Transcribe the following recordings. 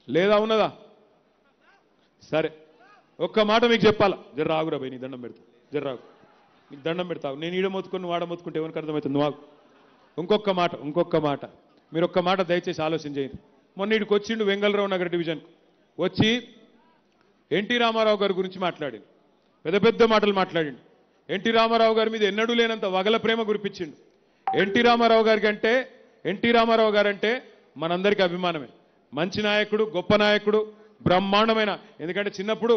లేదా ఉన్నదా? సరే ఒక్క మాట మీకు చెప్పాలా, జర రాగురా భయ్, నీ దండం పెడతా, జర రాగు, నీకు దండం పెడతావు. నేను ఈడ మొత్తుకొని వాడ మొత్తుకుంటే ఎవరికి అర్థమవుతుంది? నువ్వు ఇంకొక మాట మీరు ఒక్క మాట దయచేసి ఆలోచన చేయండి. మొన్న ఇడికి వచ్చిండు వెంగళరావు నగర్ డివిజన్ వచ్చి ఎన్టీ రామారావు గారి గురించి మాట్లాడిండు, పెద్ద పెద్ద మాటలు మాట్లాడిండు. ఎన్టీ రామారావు గారి మీద ఎన్నడూ లేనంత వగల ప్రేమ కురిపించిండు. ఎన్టీ రామారావు గారంటే మనందరికీ అభిమానమే. మంచి నాయకుడు, గొప్ప నాయకుడు, బ్రహ్మాండమైన. ఎందుకంటే చిన్నప్పుడు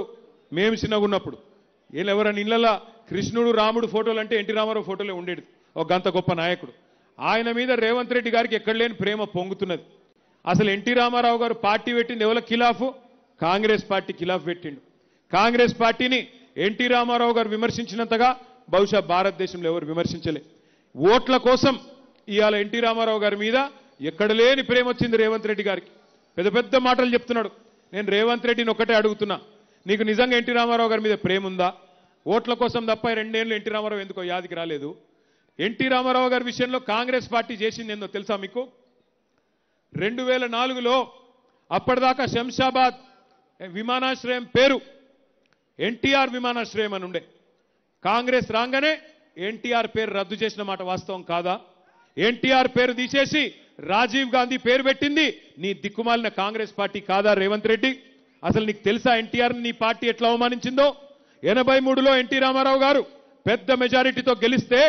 మేము చిన్నగా ఉన్నప్పుడు ఎవరైనా ఇళ్ళల్లో కృష్ణుడు రాముడు ఫోటోలు అంటే ఎన్టీ రామారావు ఫోటోలే ఉండేది. ఒక గంత గొప్ప నాయకుడు. ఆయన మీద రేవంత్ రెడ్డి గారికి ఎక్కడ లేని ప్రేమ పొంగుతున్నది. అసలు ఎన్టీ రామారావు గారు పార్టీ పెట్టింది ఎవరి ఖిలాఫు? కాంగ్రెస్ పార్టీ ఖిలాఫ్ పెట్టిండు. కాంగ్రెస్ పార్టీని ఎన్టీ రామారావు గారు విమర్శించినంతగా బహుశా భారతదేశంలో ఎవరు విమర్శించలే. ఓట్ల కోసం ఇవాళ ఎన్టీ రామారావు గారి మీద ఎక్కడ లేని ప్రేమ వచ్చింది రేవంత్ రెడ్డి గారికి. పెద్ద పెద్ద మాటలు చెప్తున్నాడు. నేను రేవంత్ రెడ్డిని ఒక్కటే అడుగుతున్నా, నీకు నిజంగా ఎన్టీ రామారావు గారి మీద ప్రేమ ఉందా? ఓట్ల కోసం తప్ప 2 ఏళ్ళు ఎన్టీ రామారావు ఎందుకో యాదికి రాలేదు. ఎన్టీ రామారావు గారి విషయంలో కాంగ్రెస్ పార్టీ చేసింది ఏందో తెలుసా మీకు? 2004లో అప్పటిదాకా శంషాబాద్ విమానాశ్రయం పేరు ఎన్టీఆర్ విమానాశ్రయం అని ఉండే. కాంగ్రెస్ రాగానే ఎన్టీఆర్ పేరు రద్దు చేసిన మాట వాస్తవం కాదా? ఎన్టీఆర్ పేరు తీసేసి రాజీవ్ గాంధీ పేరు పెట్టింది నీ దిక్కుమాలిన కాంగ్రెస్ పార్టీ కాదా రేవంత్ రెడ్డి? అసలు నీకు తెలుసా ఎన్టీఆర్ నీ పార్టీ ఎట్లా అవమానించిందో? 83లో ఎన్టీ రామారావు గారు పెద్ద మెజారిటీతో గెలిస్తే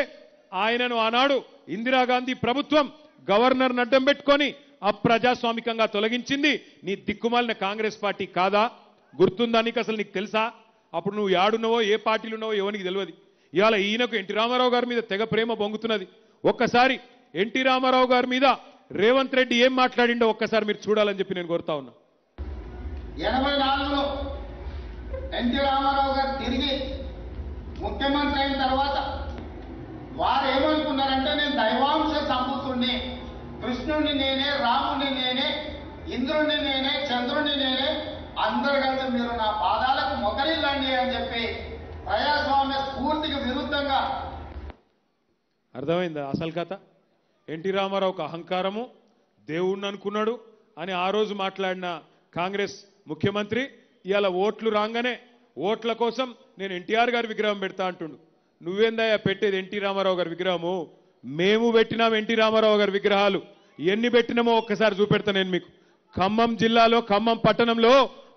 ఆయనను ఆనాడు ఇందిరాగాంధీ ప్రభుత్వం గవర్నర్ అడ్డం పెట్టుకొని అప్రజాస్వామికంగా తొలగించింది నీ దిక్కుమాలిన కాంగ్రెస్ పార్టీ కాదా? గుర్తుందా నీకు? అసలు నీకు తెలుసా? అప్పుడు నువ్వు యాడున్నావో ఏ పార్టీలు ఉన్నావో ఎవరికి తెలియదు. ఇవాళ ఈయనకు ఎన్టీ రామారావు గారి మీద తెగ ప్రేమ బొంగుతున్నది. ఒక్కసారి ఎన్టీ రామారావు గారి మీద రేవంత్ రెడ్డి ఏం మాట్లాడిండో ఒక్కసారి మీరు చూడాలని చెప్పి నేను కోరుతా ఉన్నా. 84లో ఎన్టీ రామారావు గారు తిరిగి ముఖ్యమంత్రి అయిన తర్వాత వారు ఏమనుకున్నారంటే నేను దైవాంశ సంభూతుణ్ణి, కృష్ణుడిని నేనే, రాముడిని నేనే, ఇంద్రుడిని నేనే, చంద్రుడిని నేనే, అందరూ కలిసి మీరు నా పాదాలకు మొకరిల్లండి అని చెప్పి ప్రజాస్వామ్య స్ఫూర్తికి విరుద్ధంగా. అర్థమైందా అసలు కథ? ఎన్టీ రామారావుకు అహంకారము, దేవుణ్ణి అనుకున్నాడు అని ఆ రోజు మాట్లాడిన కాంగ్రెస్ ముఖ్యమంత్రి ఇవాళ ఓట్లు రాగానే ఓట్ల కోసం నేను ఎన్టీఆర్ గారి విగ్రహం పెడతా అంటుండు. నువ్వేందయ్యా పెట్టేది ఎన్టీ రామారావు గారి విగ్రహము? మేము పెట్టినాం ఎన్టీ రామారావు గారి విగ్రహాలు. ఎన్ని పెట్టినామో ఒక్కసారి చూపెడతా నేను మీకు. ఖమ్మం జిల్లాలో ఖమ్మం పట్టణంలో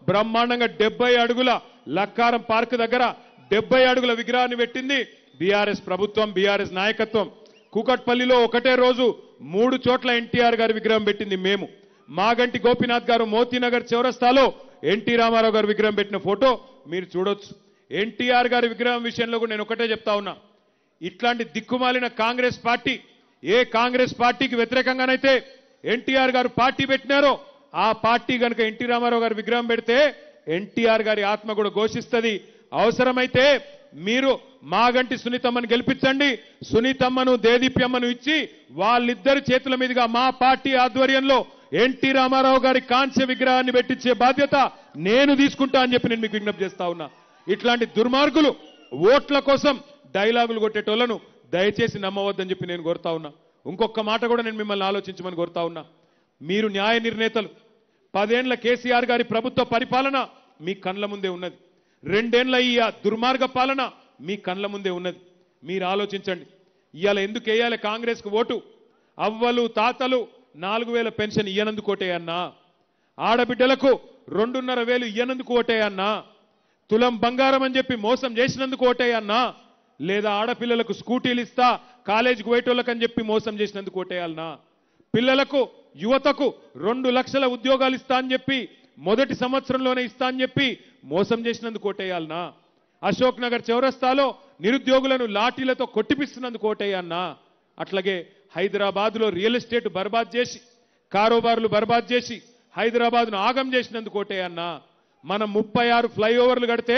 బ్రహ్మాండంగా 70 అడుగుల లక్కారం పార్క్ దగ్గర 70 అడుగుల విగ్రహాన్ని పెట్టింది బీఆర్ఎస్ ప్రభుత్వం, బీఆర్ఎస్ నాయకత్వం. కూకట్పల్లిలో ఒకటే రోజు 3 చోట్ల ఎన్టీఆర్ గారి విగ్రహం పెట్టింది మేము. మాగంటి గోపీనాథ్ గారు మోతీనగర్ చౌరస్తాలో ఎన్టీ రామారావు గారి విగ్రహం పెట్టిన ఫోటో మీరు చూడొచ్చు. ఎన్టీఆర్ గారి విగ్రహం విషయంలో కూడా నేను ఒకటే చెప్తా ఉన్నా, ఇట్లాంటి దిక్కుమాలిన కాంగ్రెస్ పార్టీ, ఏ కాంగ్రెస్ పార్టీకి వ్యతిరేకంగానైతే ఎన్టీఆర్ గారు పార్టీ పెట్టినారో ఆ పార్టీ కనుక ఎన్టీ రామారావు గారి విగ్రహం పెడితే ఎన్టీఆర్ గారి ఆత్మ కూడా ఘోషిస్తుంది. అవసరమైతే మీరు మాగంటి సునీతమ్మను గెలిపించండి, సునీతమ్మను దేదీప్యమ్మను ఇచ్చి వాళ్ళిద్దరి చేతుల మీదుగా మా పార్టీ ఆధ్వర్యంలో ఎన్టీ రామారావు గారి కాంస్య విగ్రహాన్ని పెట్టించే బాధ్యత నేను తీసుకుంటా అని చెప్పి నేను మీకు విజ్ఞప్తి చేస్తా ఉన్నా. ఇట్లాంటి దుర్మార్గులు ఓట్ల కోసం డైలాగులు కొట్టేటోళ్లను దయచేసి నమ్మవద్దని చెప్పి నేను కోరుతా ఉన్నా. ఇంకొక మాట కూడా నేను మిమ్మల్ని ఆలోచించమని కోరుతా ఉన్నా. మీరు న్యాయ నిర్ణేతలు. 10 ఏళ్ల కేసీఆర్ గారి ప్రభుత్వ పరిపాలన మీ కండ్ల ముందే ఉన్నది. 2 ఏళ్ల ఈ దుర్మార్గ పాలన మీ కండ్ల ముందే ఉన్నది. మీరు ఆలోచించండి. ఇవాళ ఎందుకు వేయాలి కాంగ్రెస్కు ఓటు? అవ్వలు తాతలు 4000 పెన్షన్ ఇయ్యనందుకు ఓటేయన్నా? ఆడబిడ్డలకు 2,500 ఇయ్యనందుకు ఓటేయన్నా? తులం బంగారం అని చెప్పి మోసం చేసినందుకు ఓటేయన్నా? లేదా ఆడపిల్లలకు స్కూటీలు ఇస్తా కాలేజీకి పోయేటోళ్ళకని చెప్పి మోసం చేసినందుకు ఓటేయాలన్నా? పిల్లలకు యువతకు 2 లక్షల ఉద్యోగాలు ఇస్తా అని చెప్పి మొదటి సంవత్సరంలోనే ఇస్తా అని చెప్పి మోసం చేసినందుకు ఓటేయాలన్నా? అశోక్ నగర్ చౌరస్తాలో నిరుద్యోగులను లాఠీలతో కొట్టిపిస్తున్నందుకు ఓటేయన్నా? అట్లాగే హైదరాబాద్లో రియల్ ఎస్టేట్ బర్బాద్ చేసి, కారోబార్లు బర్బాద్ చేసి హైదరాబాద్ను ఆగం చేసినందుకు ఓటేయన్నా? మనం 36 ఫ్లైఓవర్లు కడితే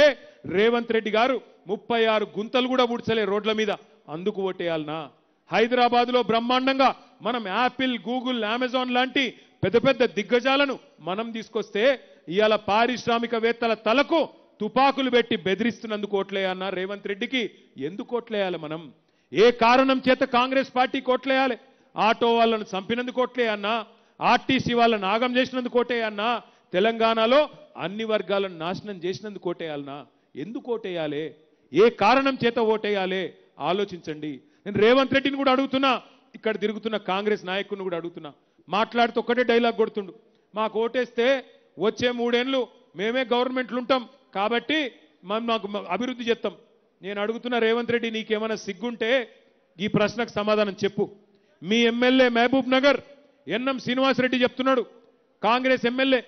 రేవంత్ రెడ్డి గారు 36 గుంతలు కూడా ఊడ్చలే రోడ్ల మీద, అందుకు ఓటేయాలనా? హైదరాబాద్లో బ్రహ్మాండంగా మనం యాపిల్, గూగుల్, అమెజాన్ లాంటి పెద్ద పెద్ద దిగ్గజాలను మనం తీసుకొస్తే ఇవాళ పారిశ్రామికవేత్తల తలకు తుపాకులు పెట్టి బెదిరిస్తున్నందుకు ఓట్లేయన్నా? రేవంత్ రెడ్డికి ఎందుకు ఓట్లేయాలి మనం? ఏ కారణం చేత కాంగ్రెస్ పార్టీకి ఓట్లేయాలి? ఆటో వాళ్ళను చంపినందుకు ఓట్లేయన్నా? ఆర్టీసీ వాళ్ళని ఆగం చేసినందుకు ఓటేయన్నా? తెలంగాణలో అన్ని వర్గాలను నాశనం చేసినందుకు ఓటేయాలనా? ఎందుకు ఓటేయాలి? ఏ కారణం చేత ఓటేయాలి? ఆలోచించండి. నేను రేవంత్ రెడ్డిని కూడా అడుగుతున్నా, ఇక్కడ తిరుగుతున్న కాంగ్రెస్ నాయకుడిని కూడా అడుగుతున్నా. మాట్లాడుతూ ఒక్కటే డైలాగ్ కొడుతుండు, మాకు ఓటేస్తే వచ్చే 3 ఏళ్ళు మేమే గవర్నమెంట్లు ఉంటాం కాబట్టి మాకు అభివృద్ధి చేస్తాం. నేను అడుగుతున్న రేవంత్ రెడ్డి, నీకేమైనా సిగ్గుంటే ఈ ప్రశ్నకు సమాధానం చెప్పు. మీ ఎమ్మెల్యే మహబూబ్ నగర్ ఎన్ఎం శ్రీనివాసరెడ్డి చెప్తున్నాడు, కాంగ్రెస్ ఎమ్మెల్యే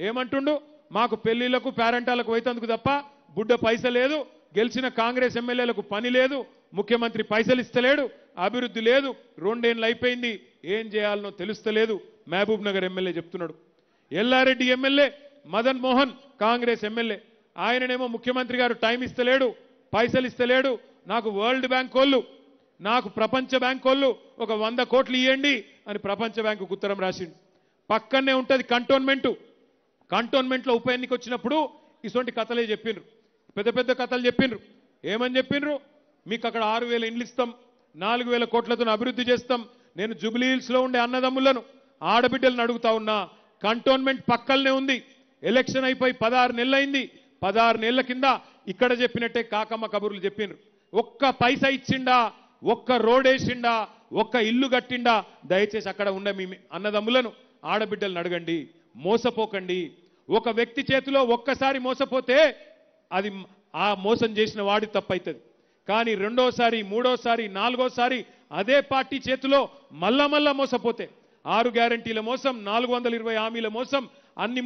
ఏమంటుండు, మాకు పెళ్లిళ్లకు పేరెంటాలకు వైతందుకు తప్ప బుడ్డ పైస లేదు, గెలిచిన కాంగ్రెస్ ఎమ్మెల్యేలకు పని లేదు, ముఖ్యమంత్రి పైసలు ఇస్తలేడు, అభివృద్ధి లేదు, 2 ఏళ్ళు అయిపోయింది, ఏం చేయాలనో తెలుస్తలేదు మహబూబ్ నగర్ ఎమ్మెల్యే చెప్తున్నాడు. ఎల్లారెడ్డి ఎమ్మెల్యే మదన్ మోహన్ కాంగ్రెస్ ఎమ్మెల్యే, ఆయననేమో ముఖ్యమంత్రి గారు టైం ఇస్తలేడు, పైసలు ఇస్తలేడు, నాకు వరల్డ్ బ్యాంక్ వాళ్ళు, నాకు ప్రపంచ బ్యాంక్ వాళ్ళు ఒక 100 కోట్లు ఇవ్వండి అని ప్రపంచ బ్యాంకుకు ఉత్తరం రాసిండు. పక్కనే ఉంటుంది కంటోన్మెంట్లో ఉప ఎన్నిక వచ్చినప్పుడు ఇటువంటి కథలే చెప్పిండ్రు, పెద్ద పెద్ద కథలు చెప్పిండ్రు. ఏమని చెప్పిండ్రు, మీకు అక్కడ 6,000 ఇండ్లు ఇస్తాం, 4,000 కోట్లతో అభివృద్ధి చేస్తాం. నేను జూబ్లీ హిల్స్లో ఉండే అన్నదమ్ములను ఆడబిడ్డలను అడుగుతా ఉన్నా, కంటోన్మెంట్ పక్కనే ఉంది, ఎలక్షన్ అయిపోయి 16 నెలలు అయింది, 16 నెలల కింద ఇక్కడ చెప్పినట్టే కాకమ్మ కబుర్లు చెప్పిండ్రు. ఒక్క పైసా ఇచ్చిండా, ఒక్క రోడ్ వేసిండా, ఒక్క ఇల్లు కట్టిండా? దయచేసి అక్కడ ఉండే మీ అన్నదమ్ములను ఆడబిడ్డలను అడగండి, మోసపోకండి. ఒక వ్యక్తి చేతిలో ఒక్కసారి మోసపోతే అది ఆ మోసం చేసిన వాడి తప్పైతుంది. కానీ రెండోసారి, మూడోసారి, నాలుగోసారి అదే పార్టీ చేతిలో మళ్ళా మోసపోతే 6 గ్యారంటీల మోసం, 420 హామీల మోసం, అన్ని